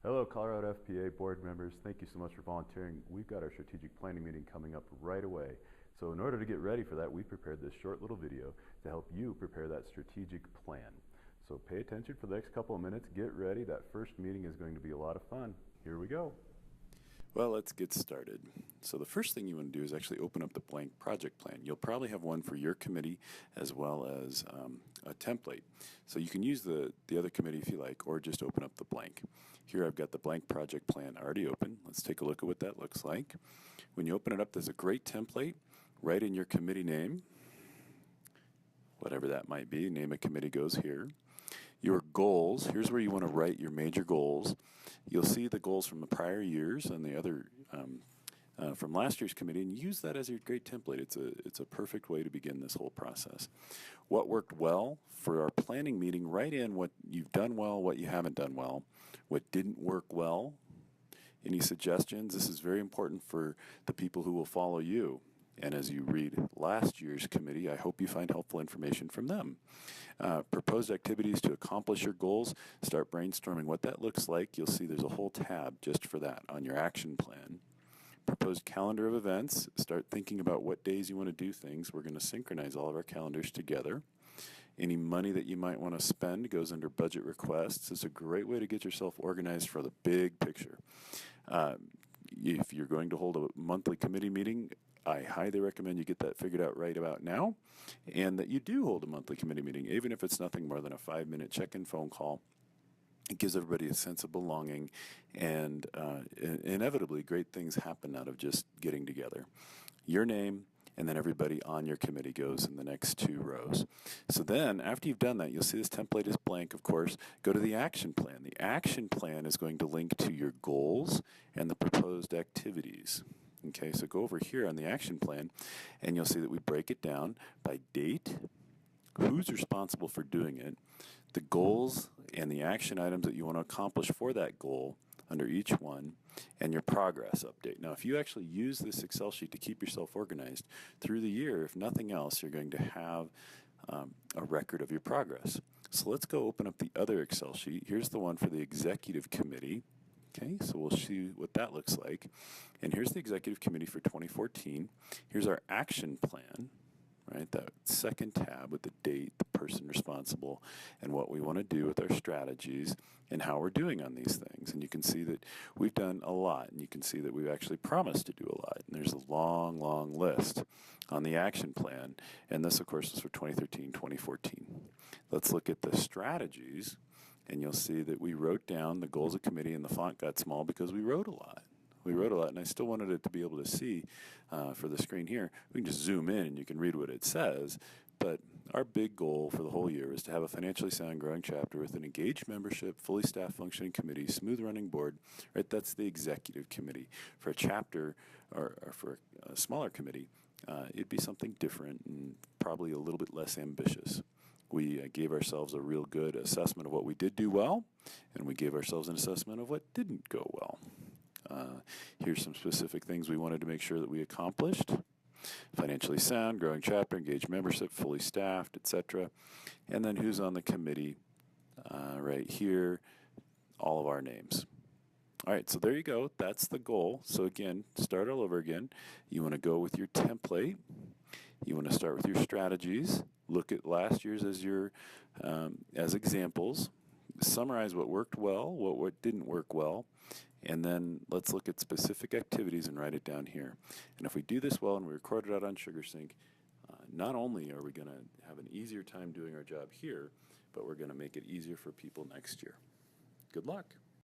Hello, Colorado FPA board members. Thank you so much for volunteering. We've got our strategic planning meeting coming up right away. So in order to get ready for that, we prepared this short little video to help you prepare that strategic plan. So pay attention for the next couple of minutes. Get ready. That first meeting is going to be a lot of fun. Here we go. Well, let's get started. So the first thing you want to do is actually open up the blank project plan. You'll probably have one for your committee as well as a template. So you can use the other committee if you like, or just open up the blank. Here I've got the blank project plan already open. Let's take a look at what that looks like. When you open it up, there's a great template. Write in your committee name, whatever that might be. Name of committee goes here. Your goals, here's where you want to write your major goals. You'll see the goals from the prior years and the other from last year's committee, and use that as your great template. It's a perfect way to begin this whole process. What worked well for our planning meeting? Write in what you've done well, what you haven't done well, what didn't work well. Any suggestions? This is very important for the people who will follow you. And as you read last year's committee, I hope you find helpful information from them. Proposed activities to accomplish your goals. Start brainstorming what that looks like. You'll see there's a whole tab just for that on your action plan. Proposed calendar of events. Start thinking about what days you want to do things. We're going to synchronize all of our calendars together. Any money that you might want to spend goes under budget requests. It's a great way to get yourself organized for the big picture. If you're going to hold a monthly committee meeting, I highly recommend you get that figured out right about now, and that you do hold a monthly committee meeting, even if it's nothing more than a 5-minute check-in phone call. It gives everybody a sense of belonging, and inevitably great things happen out of just getting together. Your name, and then everybody on your committee goes in the next 2 rows. So then, after you've done that, you'll see this template is blank, of course. Go to the action plan. The action plan is going to link to your goals and the proposed activities. Okay, so go over here on the action plan, and you'll see that we break it down by date, who's responsible for doing it, the goals and the action items that you want to accomplish for that goal under each one, and your progress update. Now, if you actually use this Excel sheet to keep yourself organized through the year, if nothing else, you're going to have a record of your progress. So let's go open up the other Excel sheet. Here's the one for the executive committee. Okay, so we'll see what that looks like. And here's the executive committee for 2014. Here's our action plan, right? That second tab with the date, the person responsible, and what we want to do with our strategies and how we're doing on these things. And you can see that we've done a lot, and you can see that we've actually promised to do a lot. And there's a long, long list on the action plan. And this, of course, is for 2013, 2014. Let's look at the strategies. And you'll see that we wrote down the goals of committee, and the font got small because we wrote a lot. We wrote a lot, and I still wanted it to be able to see for the screen here. We can just zoom in and you can read what it says. But our big goal for the whole year is to have a financially sound, growing chapter with an engaged membership, fully staffed functioning committee, smooth running board. Right, that's the executive committee. For a chapter or for a smaller committee, it'd be something different and probably a little bit less ambitious. We gave ourselves a real good assessment of what we did do well, and we gave ourselves an assessment of what didn't go well. Here's some specific things we wanted to make sure that we accomplished. Financially sound, growing chapter, engaged membership, fully staffed, etc. And then who's on the committee right here, all of our names. All right, so there you go. That's the goal. So again, start all over again. You want to go with your template. You want to start with your strategies. Look at last year's as your as examples. Summarize what worked well, what didn't work well, and then let's look at specific activities and write it down here. And if we do this well and we record it out on SugarSync, not only are we going to have an easier time doing our job here, but we're going to make it easier for people next year. Good luck.